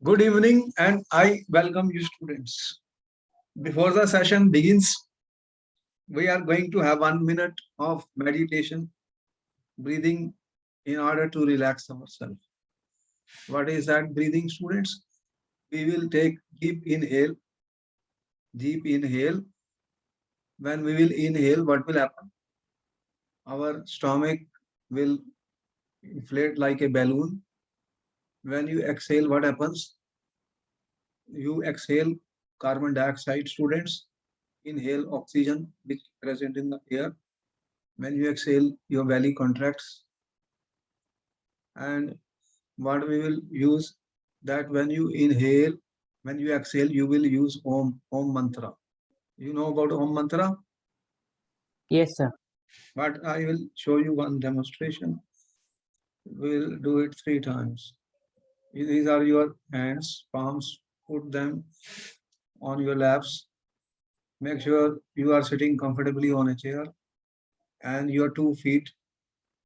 Good evening, and I welcome you, students. Before the session begins, we are going to have 1 minute of meditation, breathing in order to relax ourselves. What is that breathing, students? We will take deep inhale, deep inhale. When we will inhale, what will happen? Our stomach will inflate like a balloon. When you exhale, what happens? You exhale carbon dioxide, students. Inhale oxygen, which is present in the air. When you exhale, your belly contracts. And what we will use that when you inhale, when you exhale, you will use Om mantra. You know about Om mantra? Yes, sir. But I will show you one demonstration. We'll do it 3 times. These are your hands, palms. Put them on your laps. Make sure you are sitting comfortably on a chair and your 2 feet,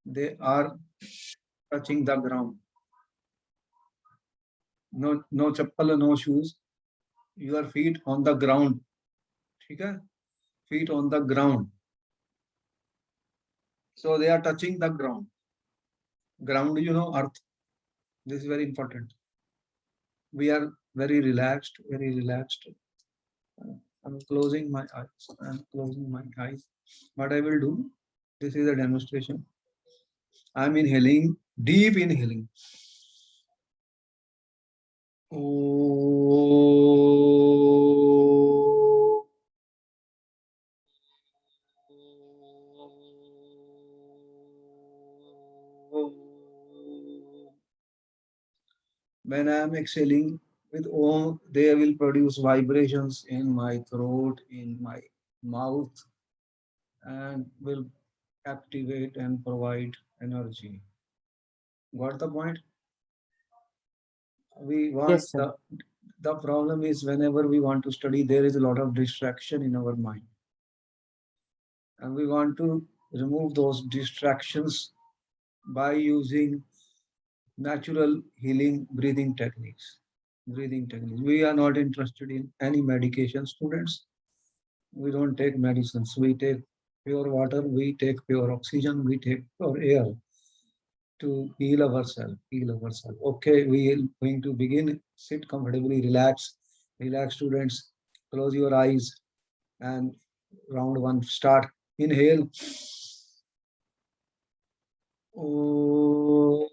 they are touching the ground. No chappal, no shoes. Your feet on the ground. Okay? Feet on the ground. So they are touching the ground. Ground, earth. This is very important. We are very relaxed, very relaxed. I'm closing my eyes. I'm closing my eyes. What I will do, this is a demonstration. I'm inhaling, deep inhaling. Oh. When I am exhaling with Om, they will produce vibrations in my throat, in my mouth, and will activate and provide energy. Got the point? We want Yes, sir. the problem is whenever we want to study, there is a lot of distraction in our mind. And we want to remove those distractions by using natural healing breathing techniques. Breathing techniques. We are not interested in any medication, students. We don't take medicines. We take pure water, we take pure oxygen, we take pure air to heal ourselves. Heal ourselves. Okay, we are going to begin. Sit comfortably, relax. Relax, students. Close your eyes and round one start. Inhale. Oh.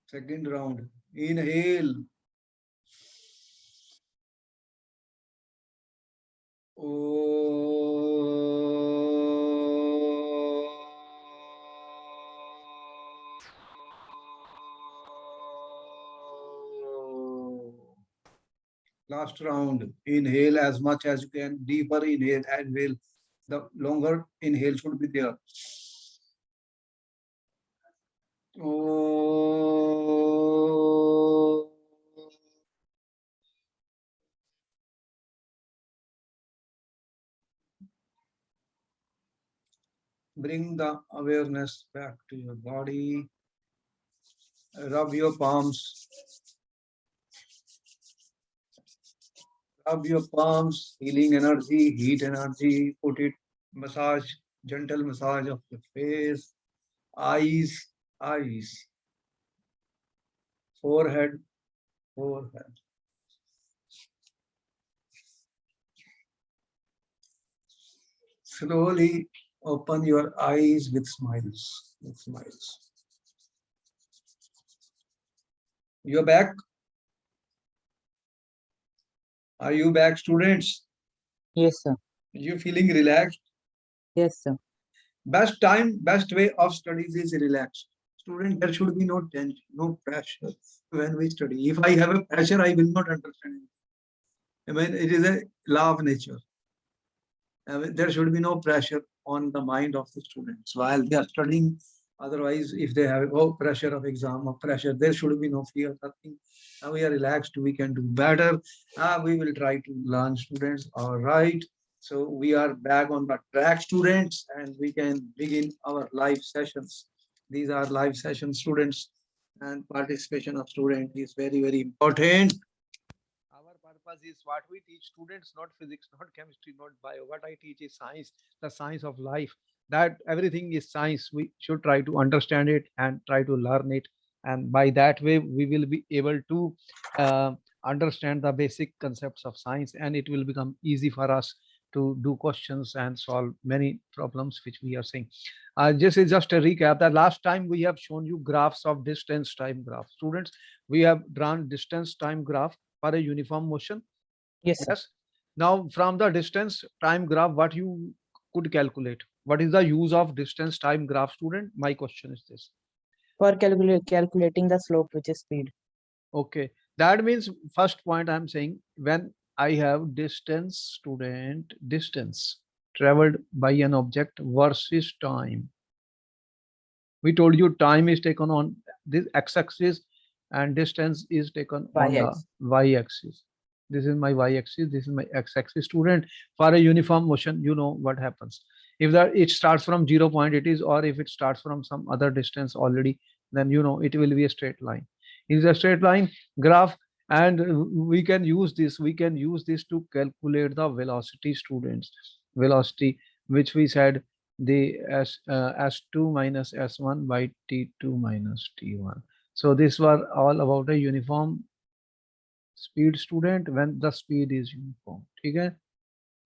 Second round. Inhale. Last round. Inhale as much as you can. Deeper inhale and will. The longer inhale should be there. Oh. Bring the awareness back to your body. Rub your palms. Rub your palms. Healing energy, heat energy. Put it, massage, gentle massage of the face, eyes, eyes, forehead, forehead. Slowly open your eyes with smiles. With smiles. You're back. Are you back, students? Yes, sir. You feeling relaxed? Yes, sir. Best time, best way of studies is relaxed. Student, there should be no tension, no pressure when we study. If I have a pressure, I will not understand. I mean, it is a law of nature. I mean, there should be no pressure on the mind of the students while they are studying. Otherwise, if they have pressure of exam or pressure, there should be no fear, nothing. We are relaxed, we can do better. We will try to learn, students. All right. So we are back on the track, students, and we can begin our live sessions. These are live session, students, and participation of student is very, very important. Our purpose is what we teach students, not physics, not chemistry, not bio. What I teach is science, the science of life. That everything is science. We should try to understand it and try to learn it. And by that way, we will be able to uh, understand the basic concepts of science, and it will become easy for us to do questions and solve many problems which we are seeing. This is just a recap. The last time we have shown you graphs of distance time graph. Students, we have drawn distance time graph for a uniform motion. Yes, sir. Yes. Now from the distance time graph, what you could calculate? What is the use of distance time graph, student? My question is this. For calculating the slope, which is speed. Okay. That means first point I'm saying, when I have distance, student, distance traveled by an object versus time. We told you time is taken on this x-axis and distance is taken on the Y-axis. y-axis. This is my y-axis, this is my x-axis. Student, for a uniform motion, you know what happens. If that it starts from 0 point, it is, or if it starts from some other distance already, then you know it will be a straight line. It is a straight line graph, and we can use this. We can use this to calculate the velocity, students. Velocity, which we said the s2 minus s1 by t2 minus t1. So this was all about a uniform speed, student, when the speed is uniform. Okay?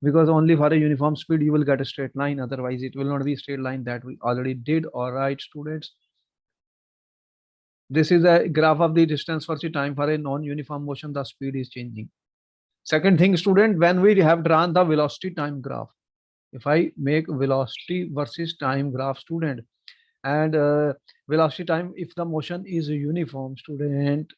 Because only for a uniform speed you will get a straight line, otherwise it will not be a straight line. That we already did. All right, students. This is a graph of the distance versus time. For a non-uniform motion, the speed is changing. Second thing, student, when we have drawn the velocity time graph, if I make velocity versus time graph, student, and velocity time, if the motion is uniform, student,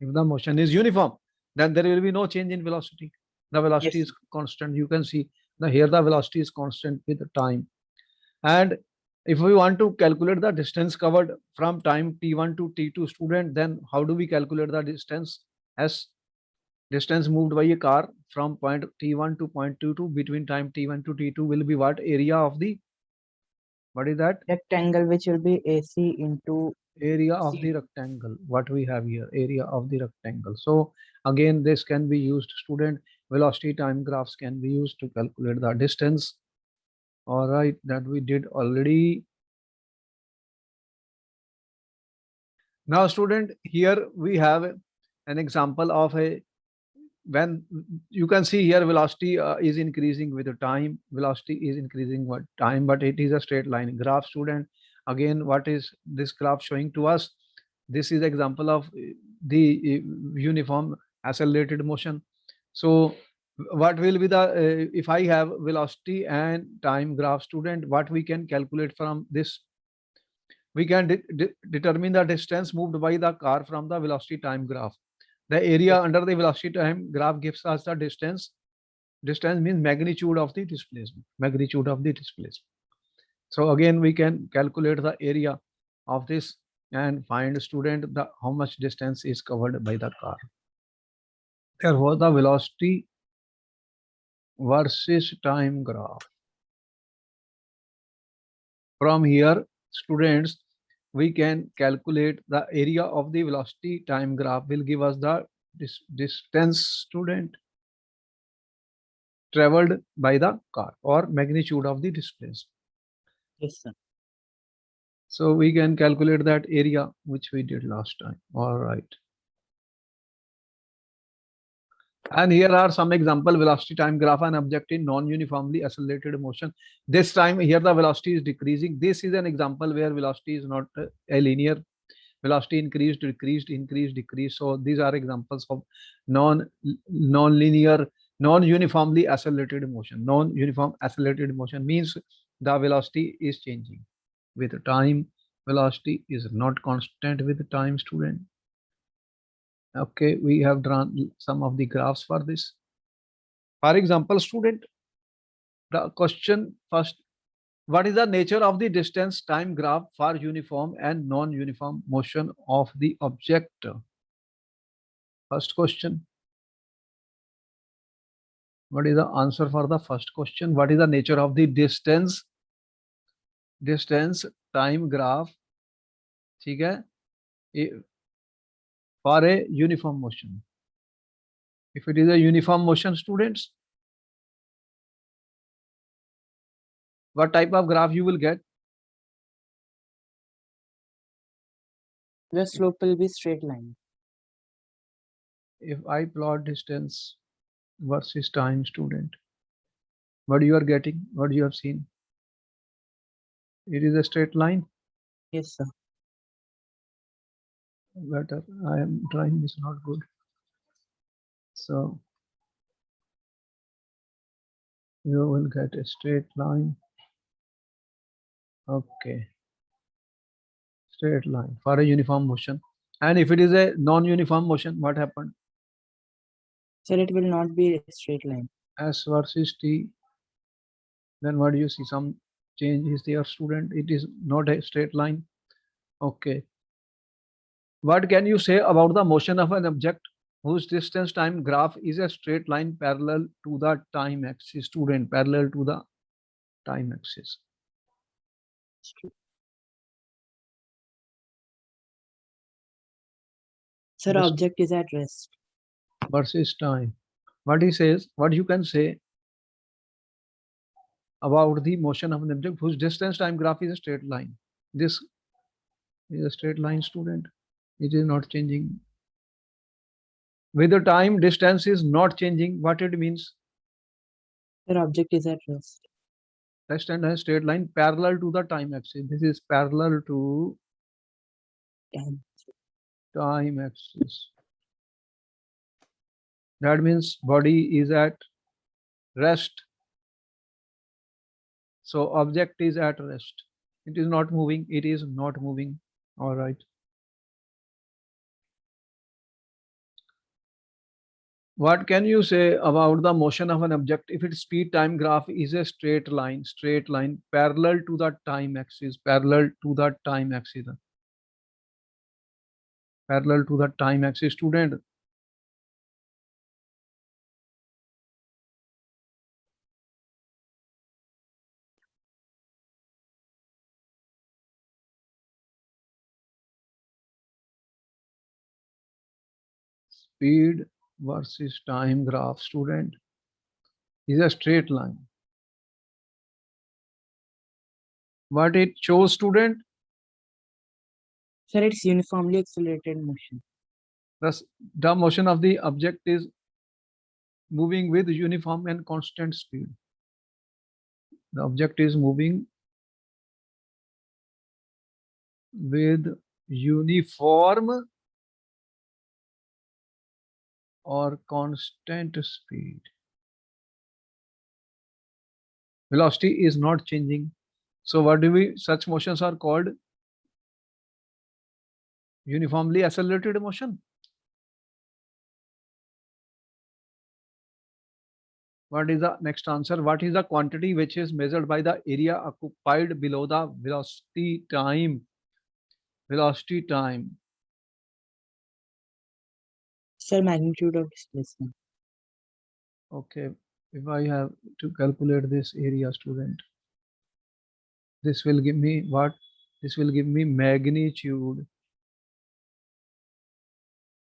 if the motion is uniform, then there will be no change in velocity. The velocity Yes. is constant. You can see here the velocity is constant with the time. And if we want to calculate the distance covered from time t1 to t2, student, then how do we calculate the distance? As distance moved by a car from point t1 to point t2 between time t1 to t2 will be what? Area of the, what is that? Rectangle, which will be AC into Area of the CD. rectangle. What we have here, area of the rectangle. So again, this can be used, student. Velocity time graphs can be used to calculate the distance. All right, that we did already. Now, student, here we have an example of a, when you can see here velocity is increasing with the time. Velocity is increasing with time, but it is a straight line graph, student. Again, what is this graph showing to us? This is example of the uniform accelerated motion. So what will be the if I have velocity and time graph, student, what we can calculate from this? We can determine the distance moved by the car from the velocity time graph. The area Yes. under the velocity time graph gives us the distance. Distance means magnitude of the displacement. Magnitude of the displacement. So again, we can calculate the area of this and find, student, the how much distance is covered by the car. Therefore, the velocity versus time graph. From here, students, we can calculate the area of the velocity time graph will give us the distance, student, traveled by the car, or magnitude of the displacement. Yes, sir. So we can calculate that area which we did last time. All right. And here are some example velocity time graph and object in non-uniformly accelerated motion. This time here the velocity is decreasing. This is an example where velocity is not a linear. Velocity increased, decreased, increased, decreased. So these are examples of non-linear, non-uniformly accelerated motion. Non-uniform accelerated motion means the velocity is changing with time. Velocity is not constant with time, student. Okay, we have drawn some of the graphs for this. For example, student, the question first, What is the nature of the distance time graph for uniform and non-uniform motion of the object? First question. What is the answer for the first question? What is the nature of the distance time graph? ठीक है, for a uniform motion. If it is a uniform motion, students, what type of graph you will get? The slope will be straight line. If I plot distance versus time, student, what you are getting, what you have seen? It is a straight line. Yes, sir. Better, I am trying is not good. So you will get a straight line. Okay, straight line for a uniform motion. And if it is a non-uniform motion, what happened? Sir, it will not be a straight line. S versus T. Then what do you see? Some change is there, student. It is not a straight line. Okay. What can you say about the motion of an object whose distance time graph is a straight line parallel to the time axis? Student, parallel to the time axis. Sir, Yes. object is at rest. Versus time. What he says, what you can say about the motion of an object whose distance time graph is a straight line. This is a straight line, student. It is not changing. With the time, distance is not changing. What it means? Sir, object is at rest. Rest and a straight line parallel to the time axis. This is parallel to time axis. That means body is at rest. So object is at rest. It is not moving. It is not moving. All right. What can you say about the motion of an object if its speed time graph is a straight line parallel to the time axis, parallel to the time axis, parallel to the time axis, student? Speed versus time graph, student, is a straight line. What it shows, student? Sir, it's uniformly accelerated motion. Thus, the motion of the object is moving with uniform and constant speed. The object is moving with uniform or constant speed. Velocity is not changing. So what do we, such motions are called uniformly accelerated motion. What is the next answer? What is the quantity which is measured by the area occupied below the velocity time? Velocity time. Sir, magnitude of displacement. Okay, if I have to calculate this area, student, this will give me what? This will give me magnitude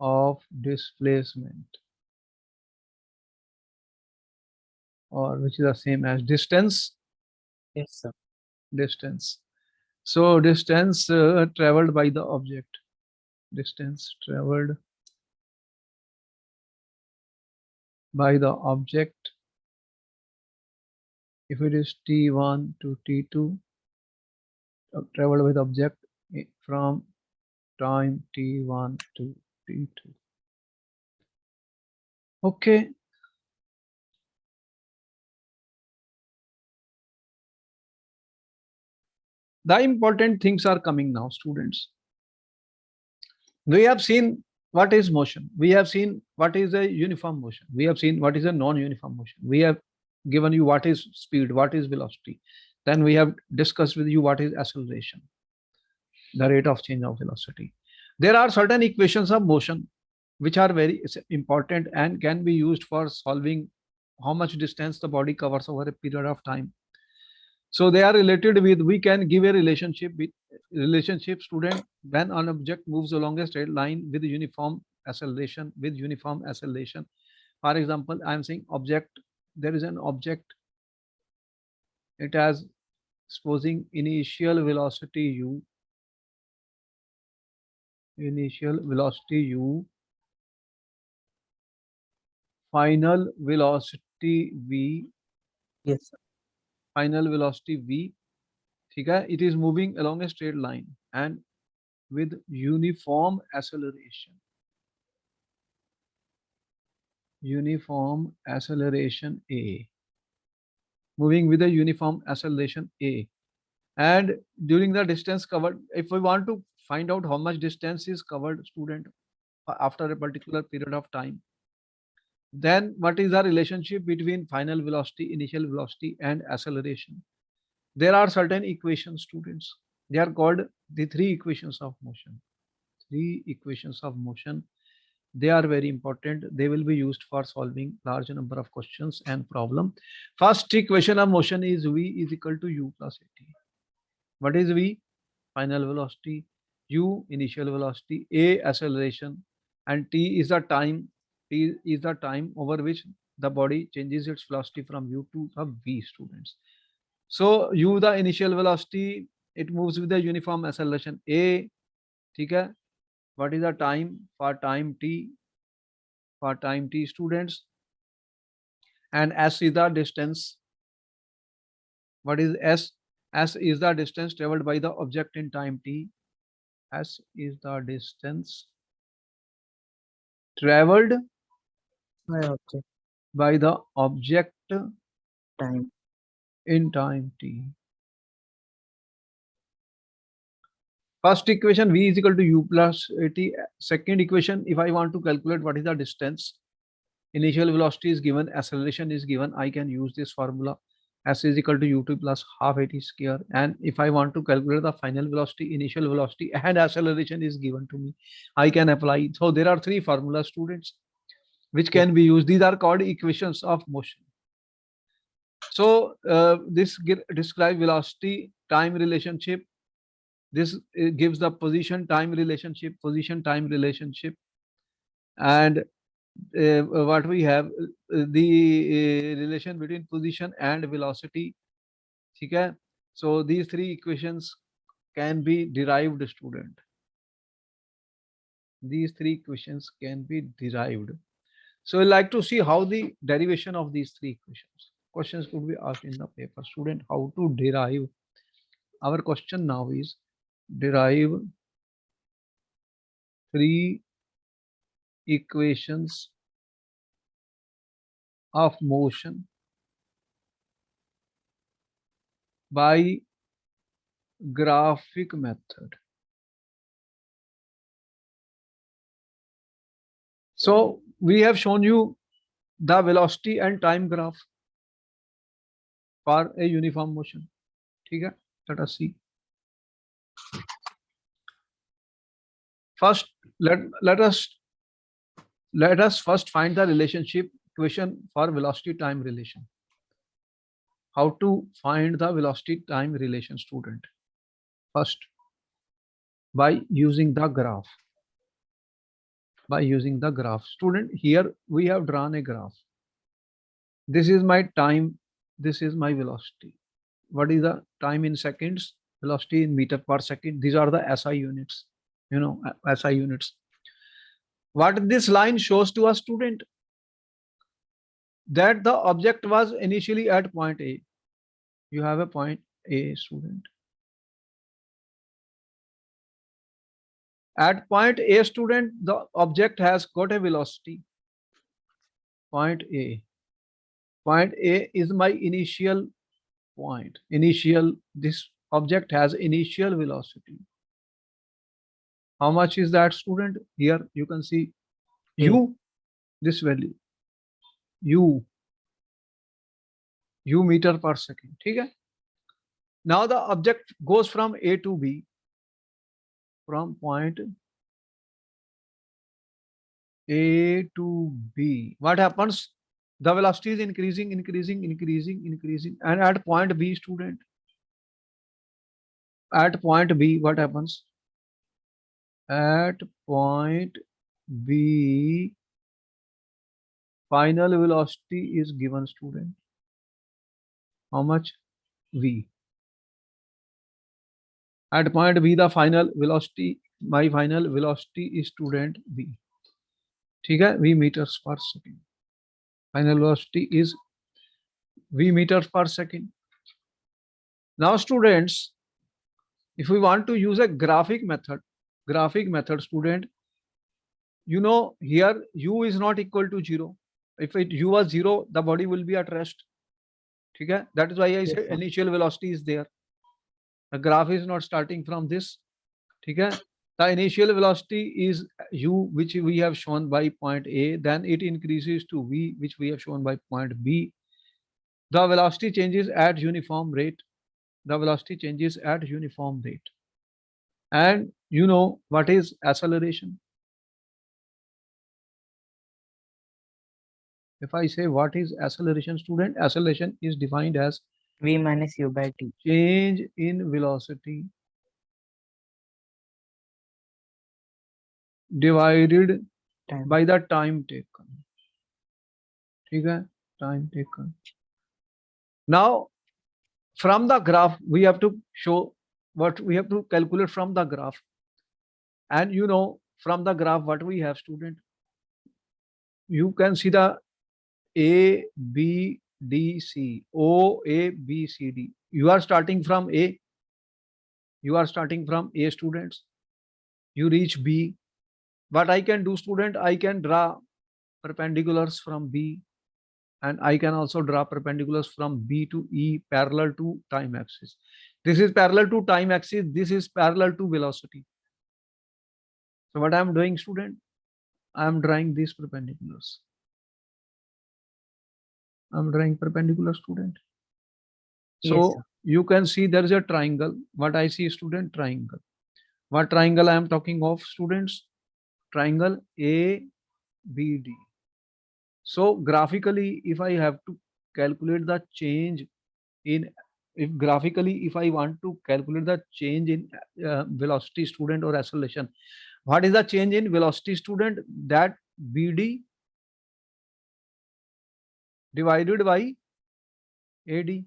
of displacement, or which is the same as distance. Yes, sir. Distance. So distance traveled by the object. Distance traveled by the object. If it is T1 to T2, traveled with object from time T1 to T2. Okay. The important things are coming now, students. We have seen what is motion. We have seen what is a uniform motion. We have seen what is a non-uniform motion. We have given you what is speed, what is velocity. Then we have discussed with you what is acceleration, the rate of change of velocity. There are certain equations of motion which are very important and can be used for solving how much distance the body covers over a period of time. So they are related with, we can give a relationship student, when an object moves along a straight line with uniform acceleration, For example, I am saying object, there is an object, it has supposing initial velocity u, final velocity v, Yes, sir. ठीक है, it is moving along a straight line and with uniform acceleration a, moving with a uniform acceleration a, and during the distance covered, if we want to find out how much distance is covered, student, after a particular period of time, then what is the relationship between final velocity, initial velocity, and acceleration? There are certain equations, students. They are called the three equations of motion. They are very important. They will be used for solving large number of questions and problem. First equation of motion is v is equal to u plus at. What is v? Final velocity, u initial velocity, a acceleration, and t is the time. T is the time over which the body changes its velocity from u to the v, students. So u the initial velocity, it moves with the uniform acceleration a. Okay. What is the time? For time t, students, and s is the distance. What is s? S is the distance traveled by the object in time t. S is the distance traveled My object by the object time. in time t. First equation, v is equal to u plus t. Second equation, if I want to calculate what is the distance, initial velocity is given, acceleration is given, I can use this formula. S is equal to ut plus half at square. And if I want to calculate the final velocity, initial velocity, and acceleration is given to me, I can apply. So there are three formulas, students, which can be used. These are called equations of motion. So this describe velocity time relationship. This gives the position time relationship, and what we have, the relation between position and velocity. Okay. So these three equations can be derived, student. These three equations can be derived. So we'd like to see how the derivation of these three equations. Questions could be asked in the paper. Student, how to derive? Our question now is derive three equations of motion by graphic method. So we have shown you the velocity and time graph for a uniform motion. Okay, let us see. First, let us first find the relationship equation for velocity time relation. How to find the velocity time relation, student? First, by using the graph. Student, here we have drawn a graph. This is my time, this is my velocity. What is the time in seconds? Velocity in meter per second. These are the SI units. SI units. What this line shows to a student, that the object was initially at point A. You have a point A, student. At point A, student, the object has got a velocity. Point A. Point A is my initial point. This object has initial velocity. How much is that, student? Here you can see u, this value, u meter per second. Okay? Now the object goes from A to B, from point A to B. What happens? The velocity is increasing, and at point B, student, at point B, what happens? At point B, final velocity is given, student. How much? V. At point B, the final velocity, my final velocity is, student, V. ठीक है? V meters per second. Final velocity is V meters per second. Now, students, if we want to use a graphic method, student, you know, here u is not equal to 0. If it u was 0, the body will be at rest. Okay? That is why I say sir. initial velocity is there. The graph is not starting from this. Okay? The initial velocity is u, which we have shown by point A. Then it increases to v, which we have shown by point B. The velocity changes at uniform rate. The velocity changes at uniform rate. And you know what is acceleration? If I say what is acceleration, student, acceleration is defined as V minus U by T. change in velocity divided Time. by the time taken. Okay? Time taken. Now, from the graph, we have to show what we have to calculate from the graph. And you know, from the graph, what we have, student, you can see the A, B, D, C, O, A, B, C, D. You are starting from A. You are starting from A, students. You reach B. What I can do, student, I can draw perpendiculars from B, and I can also draw perpendiculars from B to E parallel to time axis. This is parallel to time axis. This is parallel to velocity. So what I am doing, student, I am drawing these perpendiculars. I am drawing perpendicular, student. So Yes, sir. you can see there is a triangle. What I see, student, triangle. What triangle I am talking of, students? Triangle ABD. So graphically, if I have to calculate the change in, if I want to calculate the change in velocity, student, or acceleration, what is the change in velocity, student? That BD divided by AD.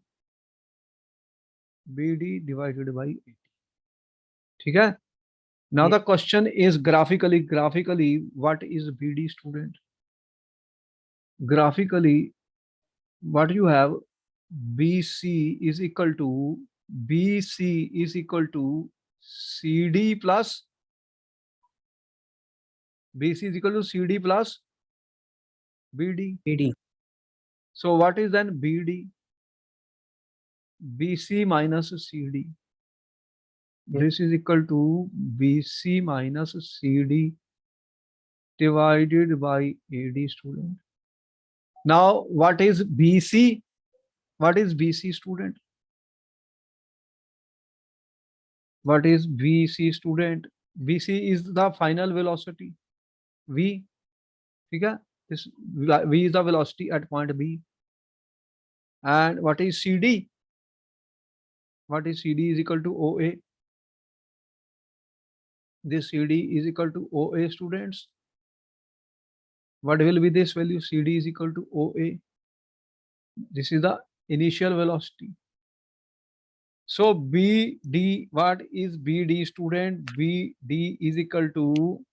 BD divided by AD. Okay? Now Yeah. the question is graphically, what is BD, student? Graphically, what you have, BC is equal to CD plus BC is equal to CD plus BD. PD. So what is then BD? BC minus CD. Yes. This is equal to BC minus CD divided by AD, student. Now, what is BC? What is BC, student? What is BC, student? BC is the final velocity. V. Okay? This V is the velocity at point B. And what is CD? What is CD is equal to OA. This CD is equal to OA, students. What will be this value? CD is equal to OA. This is the initial velocity. So BD, what is BD, student? BD is equal to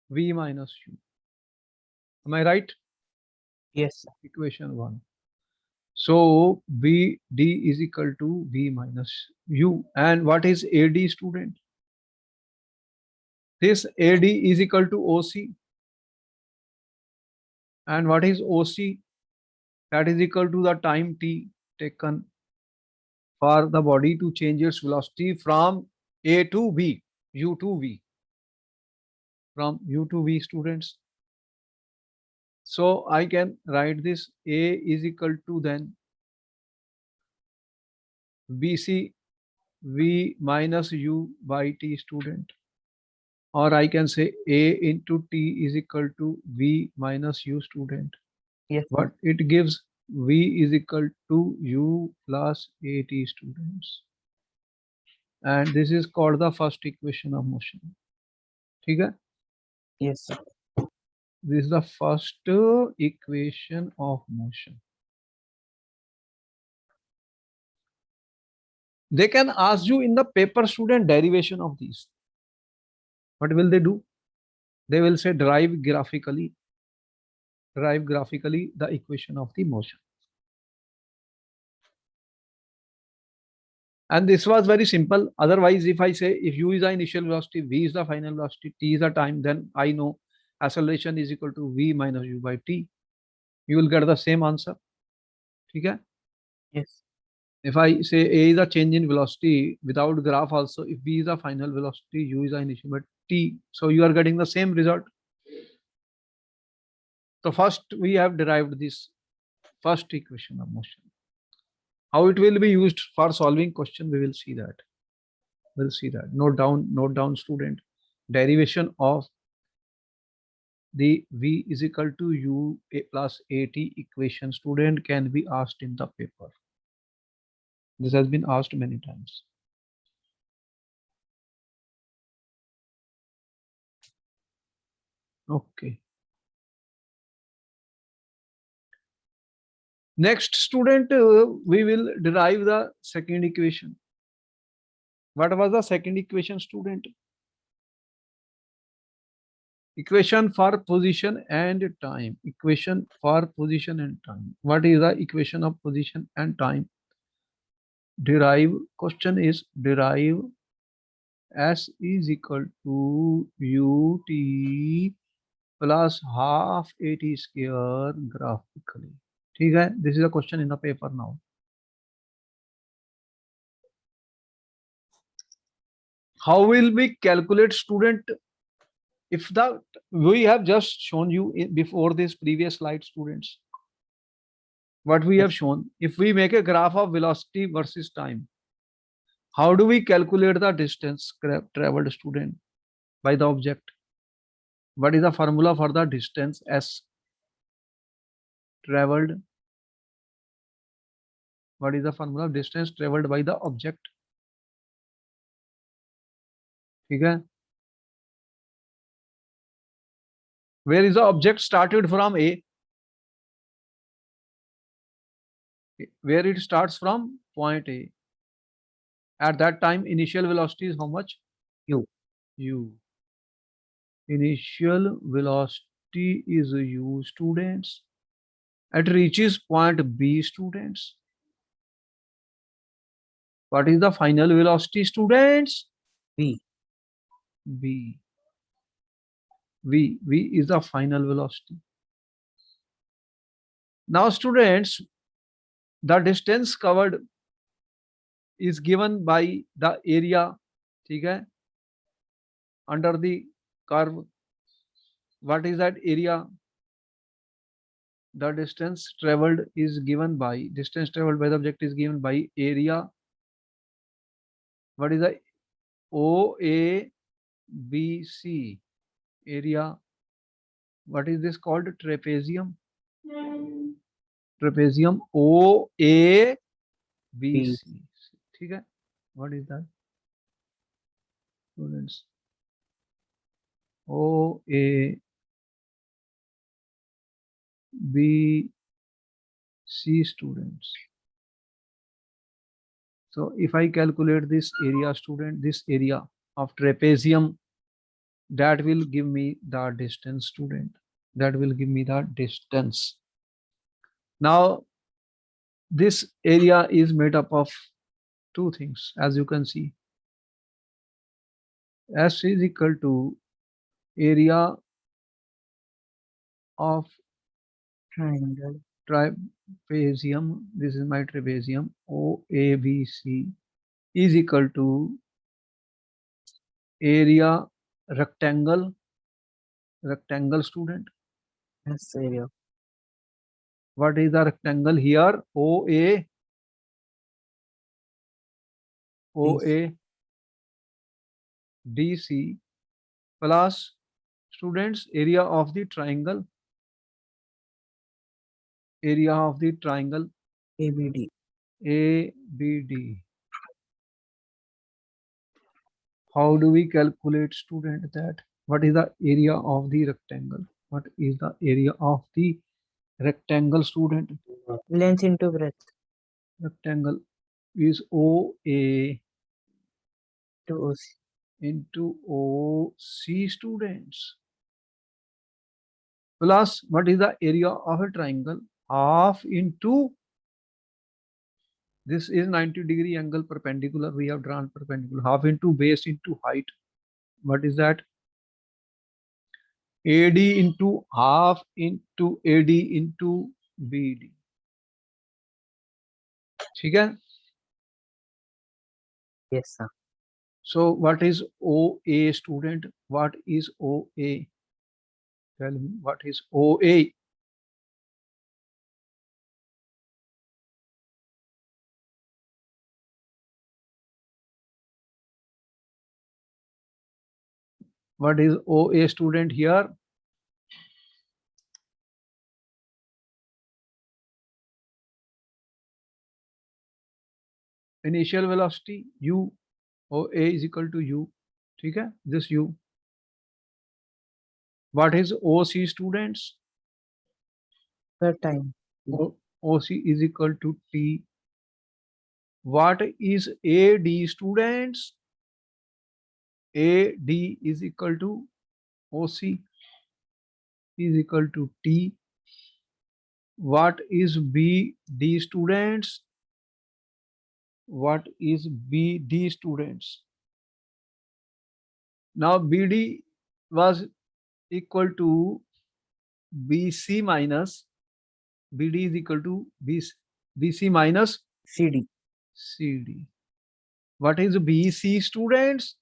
V minus U. Am I right? Yes, sir. Equation 1. So BD is equal to V minus U. And what is AD, student? This AD is equal to OC. And what is OC? That is equal to the time T taken for the body to change its velocity from A to B, U to V. From U to V, students. So I can write this A is equal to then BC V minus U by T student. Or I can say A into T is equal to V minus U student. Yes, sir. But it gives V is equal to U plus AT students. And this is called the first equation of motion. Okay? Yes, sir. This is the first equation of motion. They can ask you in the paper student derivation of these. What will they do? They will say derive graphically the equation of the motion. And this was very simple. Otherwise, if I say if U is the initial velocity, V is the final velocity, T is the time, then I know acceleration is equal to V minus U by T. You will get the same answer. Okay? Yes. If I say A is a change in velocity without graph also, if V is the final velocity, U is the initial but T. So you are getting the same result. So first we have derived this first equation of motion. How it will be used for solving question, we will see that. We'll see that. Note down student. Derivation of the V is equal to U plus AT equation student can be asked in the paper. This has been asked many times. Okay. Next student, we will derive the second equation. What was the second equation, student? Equation for position and time. Equation for position and time. What is the equation of position and time? Derive. Question is derive S is equal to UT plus half AT square graphically. ठीक है? This is a question in the paper now. How will we calculate, student? If the we have just shown you before this previous slide, students, what we have shown, if we make a graph of velocity versus time, how do we calculate the distance traveled, student, by the object? What is the formula for the distance S traveled? What is the formula of distance traveled by the object? Okay. Where is the object started from? A. Where it starts from? Point A. At that time, initial velocity is how much? U. Initial velocity is U, students. It reaches point B, students. What is the final velocity, students? V. V is the final velocity. Now, students, the distance covered is given by the area, okay, under the curve. What is that area? The distance traveled is given by the object is given by area. What is the OABC area? What is this called? Trapezium. Trapezium OABC. ठीक है? What is that? Students. OABC students. So if I calculate this area, student, this area of trapezium, that will give me the distance, student. That will give me the distance. Now, this area is made up of two things, as you can see. S is equal to area of Triangle. trapezium. This is my trapezium. OABC is equal to area rectangle. Rectangle, student. Yes, area. What is the rectangle here? OA. OA DC plus students area of the triangle ABD. ABD. How do we calculate, student, that? What is the area of the rectangle? What is the area of the rectangle, student? Length into breadth. Rectangle is OA To OC. into OC, students. Plus, what is the area of a triangle? Half into, this is 90-degree angle perpendicular. We have drawn perpendicular. Half into base into height. What is that? AD into half into AD into BD. ठीक है? Yes, sir. So what is OA, student? What is OA? Tell me, what is OA? What is OA, student, here? Initial velocity U. OA is equal to U. ठीक है? This U. What is OC, students? Per time. OC is equal to T. What is AD, students? AD is equal to OC is equal to T. What is BD, students? What is BD, students? Now BD was equal to BC minus, BD is equal to BC minus CD. CD. What is BC, students?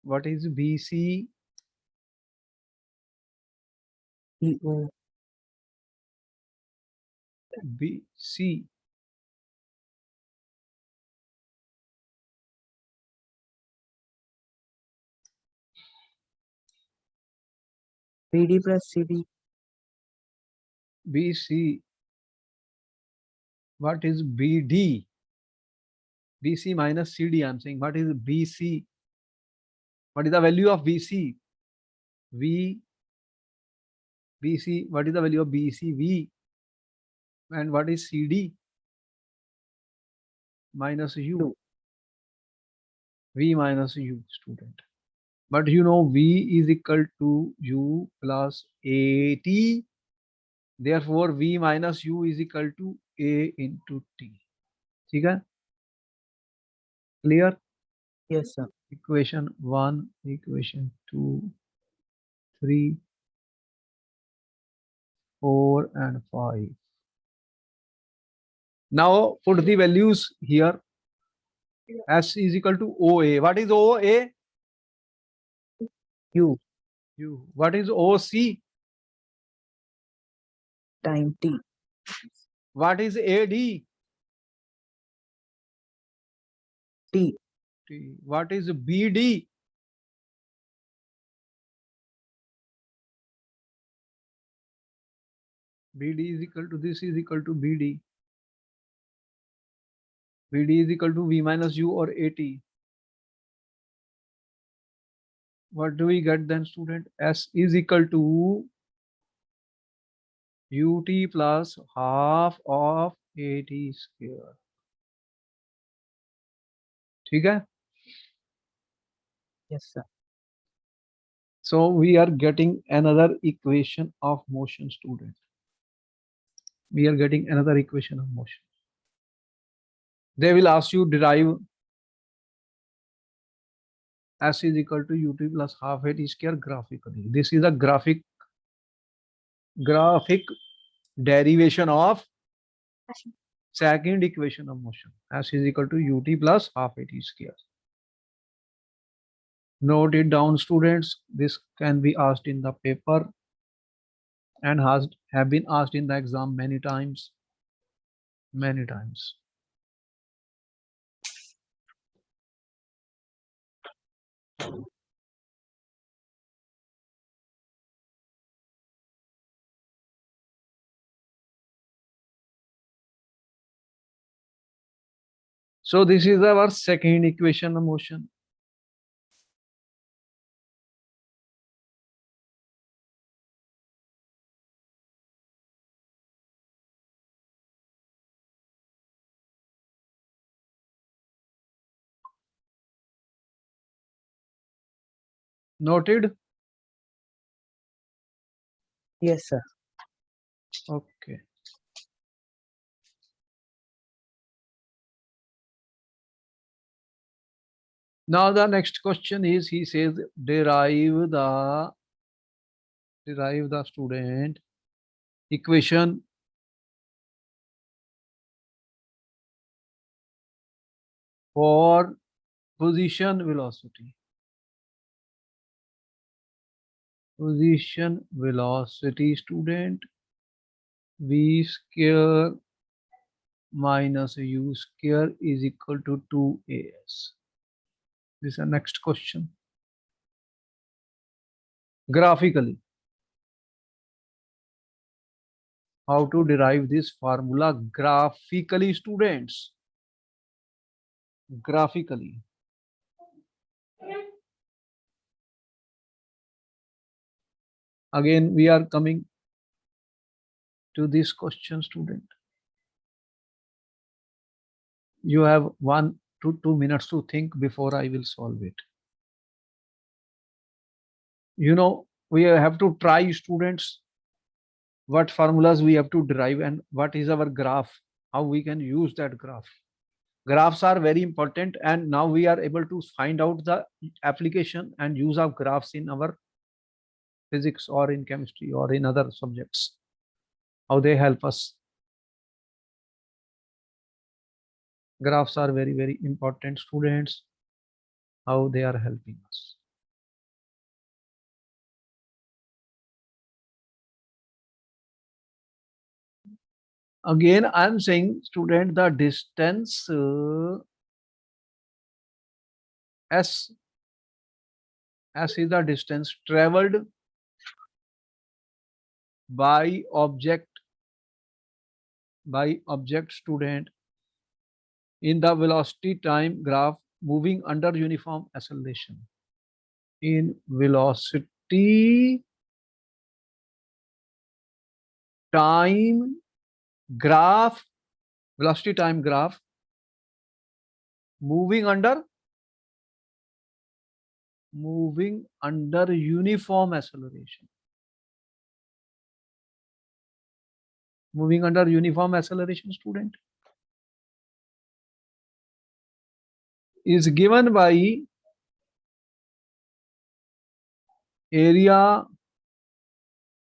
What is BC? EO. BC. BD plus CD. BC. What is BD? BC minus CD, I'm saying. What is BC? What is the value of BC? BC. What is the value of BC? V. And what is CD? Minus U. Two. V minus U, student. But you know V is equal to U plus AT. Therefore, V minus U is equal to A into T. ठीक है? Clear? Yes, sir. Equation 1, equation 2, 3, 4 and 5. Now put the values here. S is equal to OA. What is OA? U. U. What is OC? Time T. What is AD? T. T. What is BD? BD is equal to, this is equal to BD. BD is equal to V minus U or AT. What do we get then, student? S is equal to UT plus half of AT square. ठीक है? Yes, sir. So we are getting another equation of motion, student. We are getting another equation of motion. They will ask you derive S is equal to UT plus half AT square graphically. This is a graphic derivation of second equation of motion. S is equal to UT plus half AT square. Note it down, students. This can be asked in the paper. and have been asked in the exam many times. Many times. So this is our second equation of motion. Noted? Yes, sir. Okay. Now the next question is, he says derive the student equation for position velocity. Position velocity, student, v square minus u square is equal to 2as. This is the next question. Graphically, how to derive this formula graphically, students? Graphically. Again, we are coming to this question, student. You have 1 to 2 minutes to think before I will solve it. You know, we have to try, students, what formulas we have to derive and what is our graph, how we can use that graph. Graphs are very important, and now we are able to find out the application and use of graphs in our physics or in chemistry or in other subjects, how they help us. Graphs are very, very important, students, how they are helping us. Again, I am saying, student, the distance s is the distance traveled by object student in the velocity time graph moving under uniform acceleration. In velocity time graph moving under uniform acceleration. Moving under uniform acceleration, student, is given by area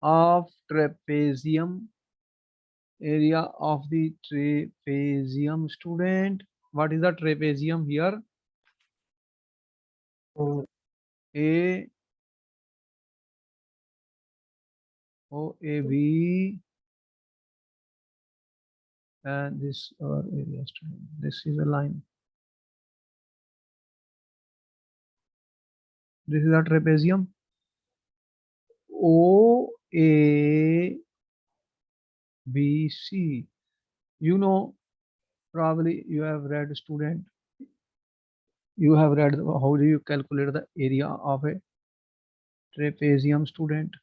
of trapezium, student. What is the trapezium here? Oh, A OAB, and this our area, student. This is a line. This is a trapezium. OABC. You know, probably you have read, student. You have read how do you calculate the area of a trapezium, student?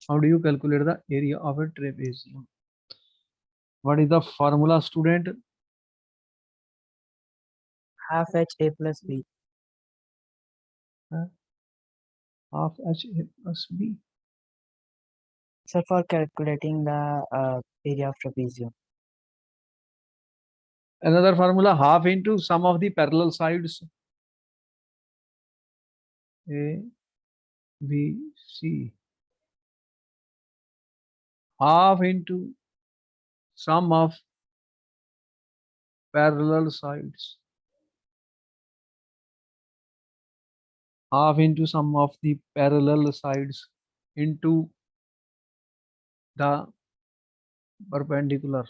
How do you calculate the area of a trapezium? What is the formula, student? half HA plus B. Half HA plus B. Sir, for calculating the area of trapezium. Another formula, half into sum of the parallel sides. A, B, C. Half into sum of parallel sides. half into sum of the parallel sides into the perpendicular,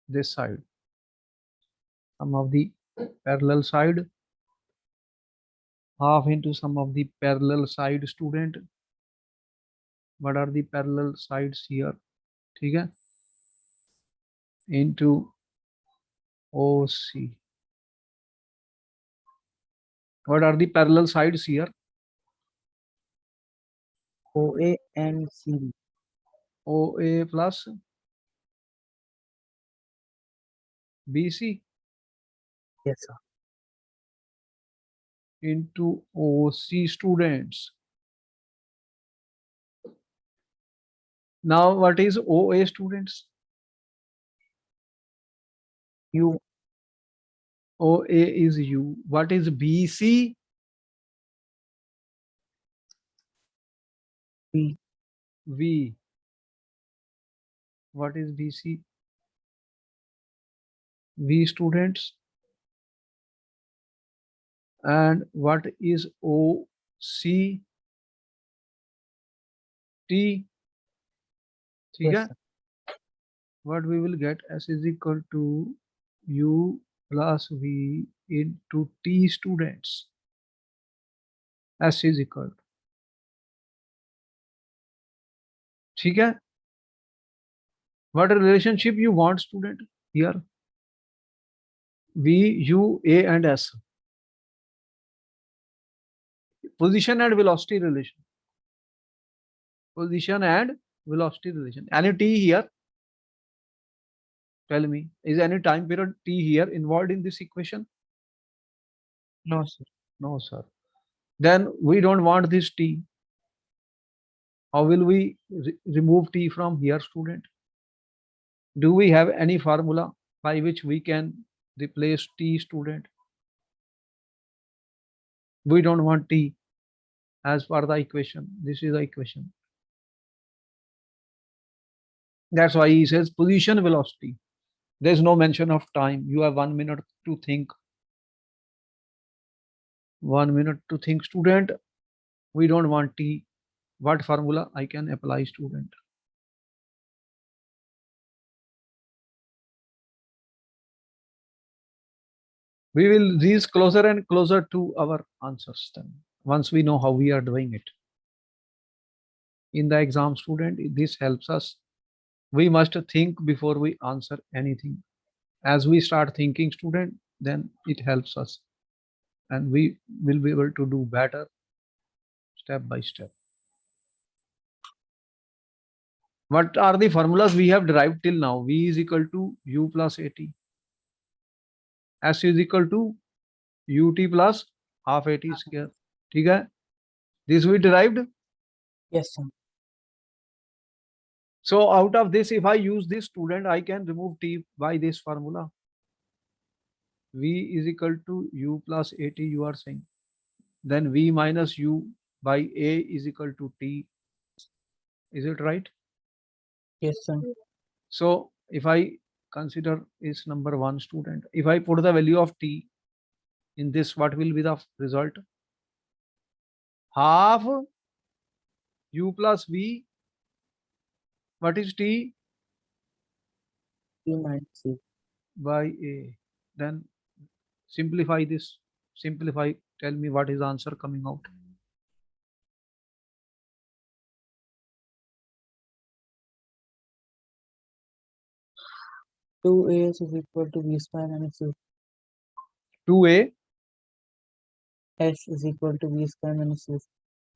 this side. Sum of the parallel side, half into sum of the parallel side, student. What are the parallel sides here? ठीक है? Into OC. What are the parallel sides here? OA and CB. OA plus BC Yes, sir. into OC, students. Now what is OA, students? U. OA is U. What is BC? V. V. What is BC? V, students. And what is OC? T. ठीक Yes, है? sir. What we will get, S is equal to U plus V into T, students. S is equal to. ठीक है? What relationship you want, student, here? V, U, A and S. Position and velocity relation. Position and velocity relation. Any T here? Tell me, is any time period T here involved in this equation? No, sir. No, sir. Then we don't want this T. How will we remove T from here, student? Do we have any formula by which we can replace T, student? We don't want T as per the equation. This is the equation. That's why he says position velocity. There's no mention of time. You have 1 minute to think. 1 minute to think, student. We don't want T. What formula I can apply, student? We will reach closer and closer to our answers then, once we know how we are doing it. In the exam, student, this helps us. We must think before we answer anything. As we start thinking, student, then it helps us. And we will be able to do better step by step. What are the formulas we have derived till now? V is equal to U plus AT. S is equal to UT plus half AT square. ठीक है? This we derived. Yes, sir. So out of this, if I use this, student, I can remove T by this formula. V is equal to U plus AT, you are saying. Then V minus U by A is equal to T. Is it right? Yes, sir. So if I consider is number 1, student, if I put the value of T in this, what will be the result? Half U plus V. What is T? P minus C. By A. Then simplify this. Simplify. Tell me what is the answer coming out. Two AS is equal to V square minus U. 2A. S is equal to V square minus U.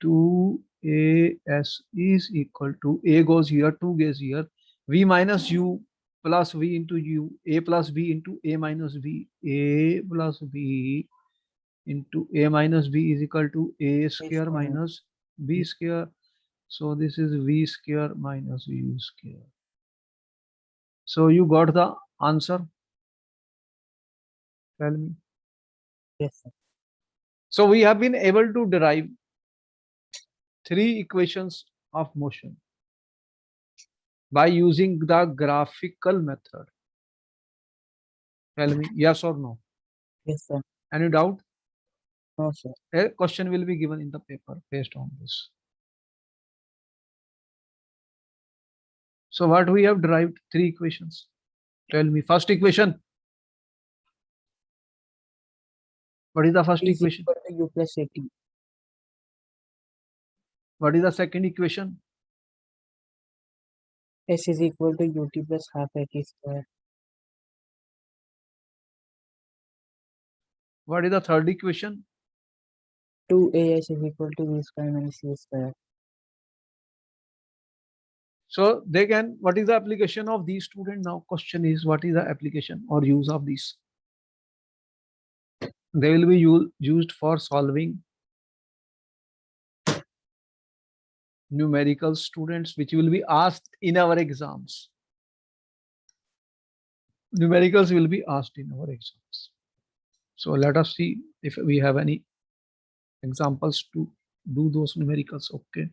2AS is equal to A goes here, 2 goes here. V minus U plus V into U. A plus V into A minus V. A plus V into A minus B is equal to A square square. minus B square. So this is V square minus U square. So you got the answer? Tell me. Yes, sir. So we have been able to derive 3 equations of motion by using the graphical method. Tell me, yes or no? Yes, sir. Any doubt? No, sir. A question will be given in the paper based on this. So what we have derived? 3 equations. Tell me first equation. What is the first T is equation? equal to U plus AT. What is the second equation? S is equal to UT plus half AT square. What is the third equation? 2AS is equal to V square minus C square. So they can, what is the application of these students? Now question is, what is the application or use of these? They will be used for solving numerical students, which will be asked in our exams. Numericals will be asked in our exams. So let us see if we have any examples to do those numericals. Okay.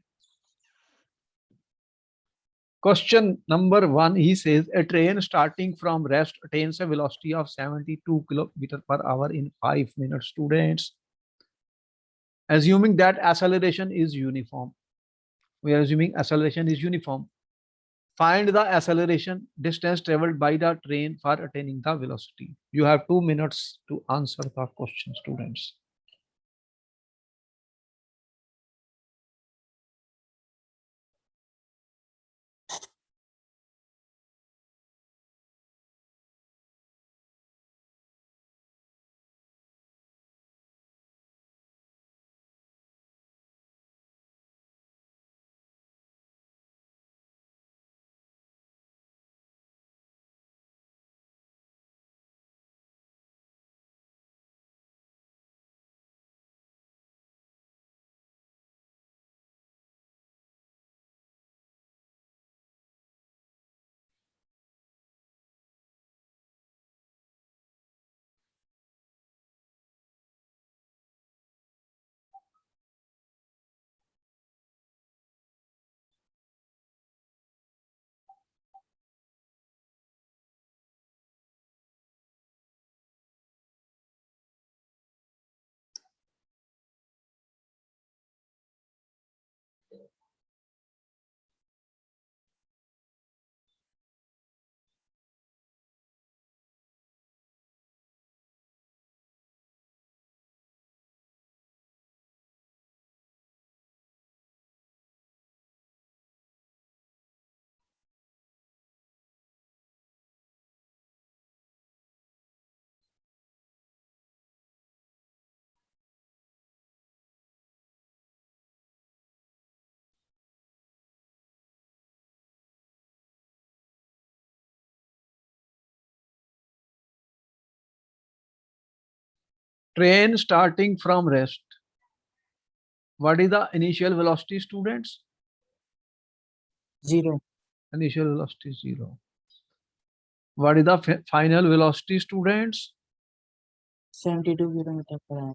Question number 1, he says a train starting from rest attains a velocity of 72 km per hour in 5 minutes. Students, assuming that acceleration is uniform, we are assuming acceleration is uniform. Find the acceleration distance traveled by the train for attaining the velocity. You have 2 minutes to answer the question, students. Train starting from rest. What is the initial velocity, students? 0. Initial velocity is 0. What is the final velocity, students? 72 kilometer per hour.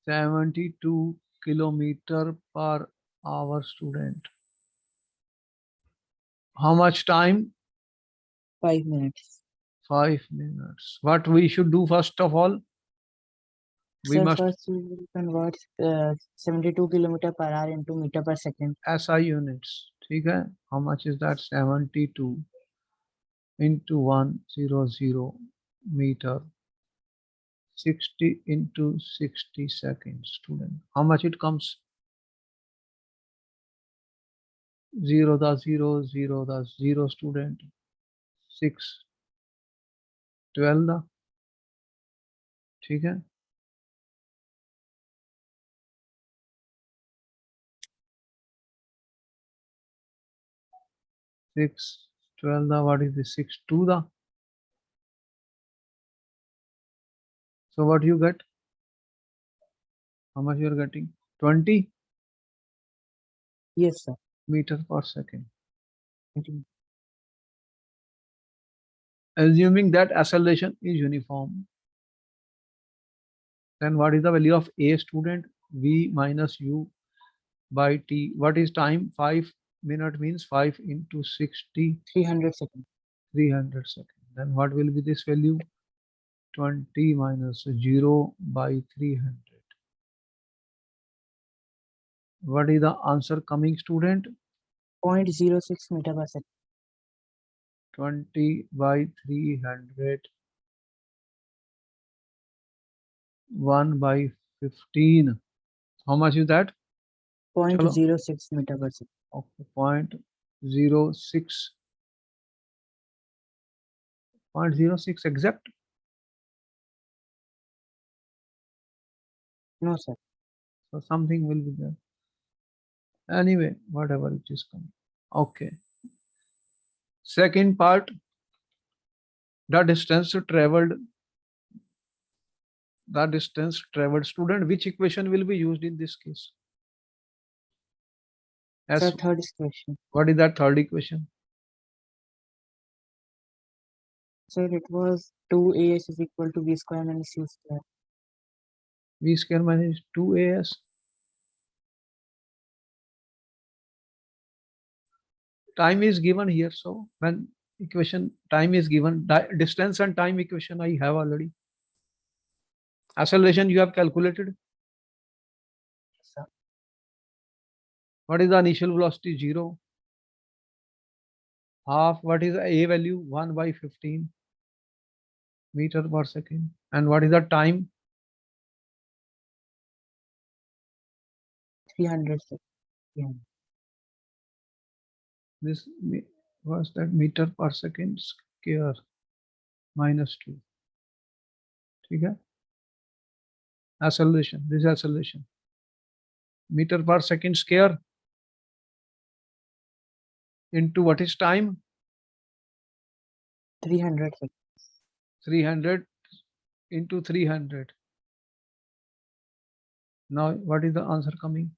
72 kilometer per hour, student. How much time? 5 minutes. 5 minutes. What we should do first of all? We Sir, must first we will convert 72 kilometer per hour into meter per second. SI units. ठीक है? How much is that? 72 into 100 meter. 60 into 60 seconds, student. How much it comes? 0 the 0, 0 the 0, student. 6, 12 the. ठीक है? 6, 12 the, what is this? 6, 2 the. So what you get? How much you are getting? 20 Yes, sir. meters per second. Continue. Assuming that acceleration is uniform, then what is the value of A, student? V minus U by T. What is time? 5 minute means 5 into 60, 300 seconds. 300 seconds. Then what will be this value? 20 minus 0 by 300. What is the answer coming, student? 0.06 meter per second. 20 by 300. 1 by 15. How much is that? 0.06 meter per second. Okay, 0.06. 0.06 exact. No, sir. So something will be there. Anyway, whatever it is coming. Okay. Second part, the distance traveled. The distance traveled. Student, which equation will be used in this case? As Sir, third question. what is that third equation? Sir, it was 2as is equal to b square minus c square. V square minus 2as. Time is given here. So when equation time is given, distance and time equation I have already. Acceleration you have calculated. Sir. What is the initial velocity? 0. Half. What is the a value? 1 by 15 meter per second. And what is the time? 300 seconds. This was that meter per second square minus 2. Okay. Acceleration. This is acceleration. Meter per second square into what is time? 300 seconds. 300 into 300. Now what is the answer coming?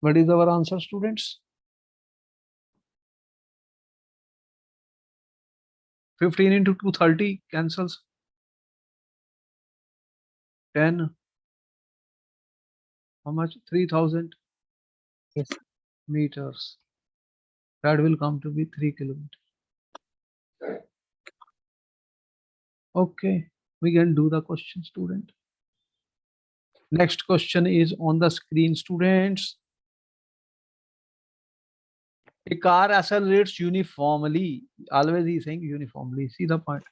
What is our answer, students? 15 into 230 cancels. 10. How much? 3000 Yes. meters. That will come to be 3 kilometers. Okay, we can do the question, student. Next question is on the screen, students. A car accelerates uniformly. Always he is saying uniformly. See the point.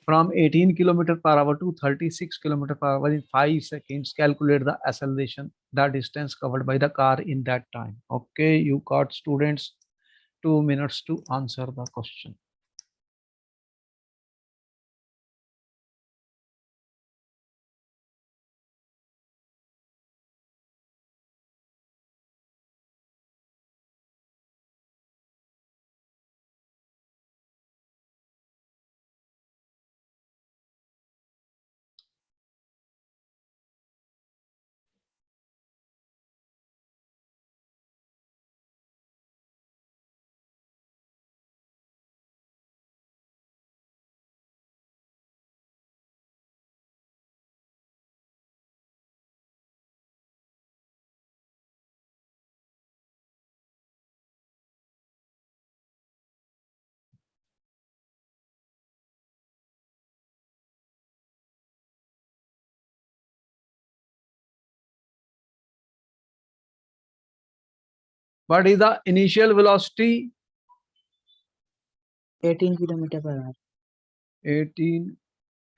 From 18 km per hour to 36 km per hour in 5 seconds. Calculate the acceleration, the distance covered by the car in that time. Okay, you got, students, 2 minutes to answer the question. What is the initial velocity? 18 kilometer per hour. 18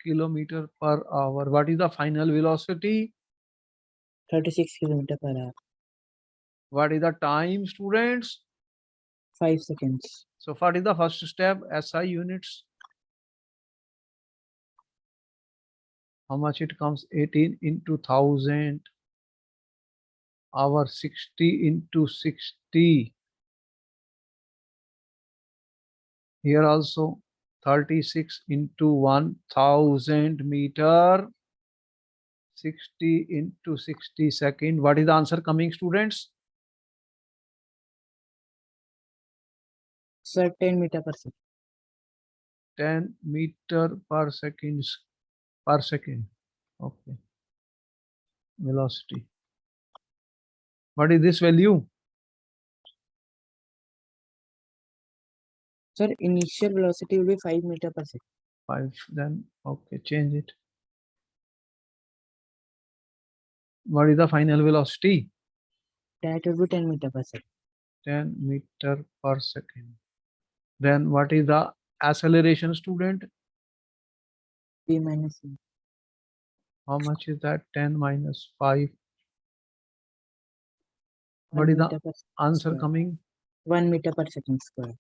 km per hour. What is the final velocity? 36 kilometer per hour. What is the time, students? 5 seconds. So what is the first step? SI units. How much it comes? 18 into 1000. Hour 60 into 60. Here also 36 into 1000 meter. 60 into 60 second. What is the answer coming, students? Sir, 10 meter per second. 10 meter per second. Okay. Velocity. What is this value? Sir, initial velocity will be 5 meter per second. 5. Then okay, change it. What is the final velocity? That will be 10 meter per second. 10 meter per second. Then what is the acceleration, student? P minus C. How much is that? 10 minus 5. What 1 is the meter per second answer square. coming? 1 meter per second square.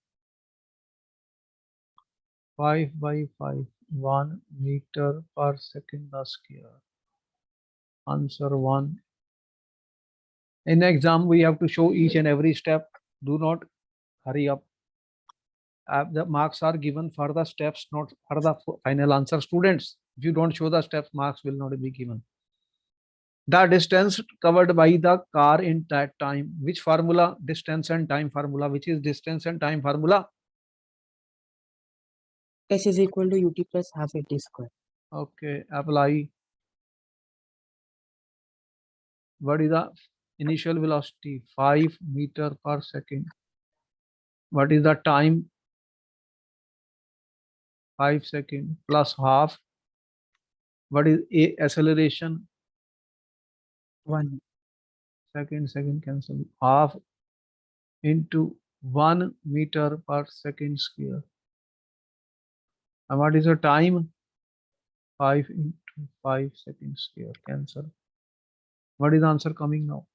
5 by 5. 1 meter per second square. Answer 1. In exam, we have to show each and every step. Do not hurry up. The marks are given for the steps, not for the final answer, students. If you don't show the steps, marks will not be given. The distance covered by the car in that time. Which formula? Distance and time formula. Which is distance and time formula? S is equal to ut plus half at square. Okay, apply. What is the initial velocity? 5 meter per second. What is the time? 5 seconds plus half. What is a acceleration? 1. Second cancel. Half into 1 meter per second square. And what is the time? 5 into 5 seconds square. Cancel. What is the answer coming now?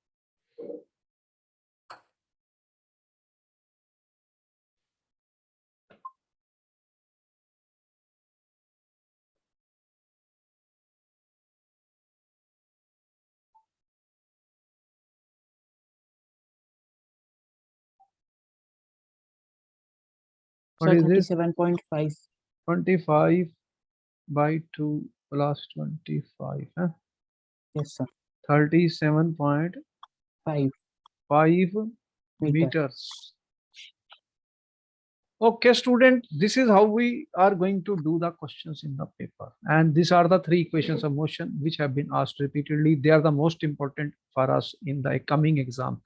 What Sir, is this? 37.5. 25 by 2 plus 25. Huh? Yes, sir. 37.5 5 meter. meters. Okay, student, this is how we are going to do the questions in the paper. And these are the 3 equations of motion which have been asked repeatedly. They are the most important for us in the coming exam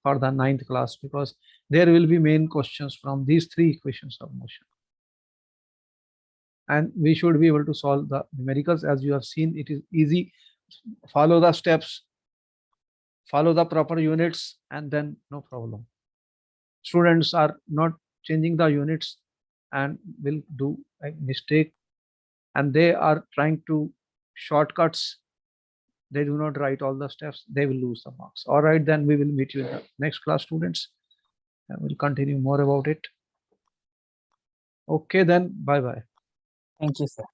for the 9th class, because there will be main questions from these 3 equations of motion. And we should be able to solve the numericals. As you have seen, it is easy. Follow the steps, follow the proper units, and then no problem. Students are not changing the units and will do a mistake, and they are trying to shortcuts. They do not write all the steps, they will lose the marks. All right, then we will meet you in the next class, students, and we'll continue more about it. Okay, then bye bye. Thank you, sir.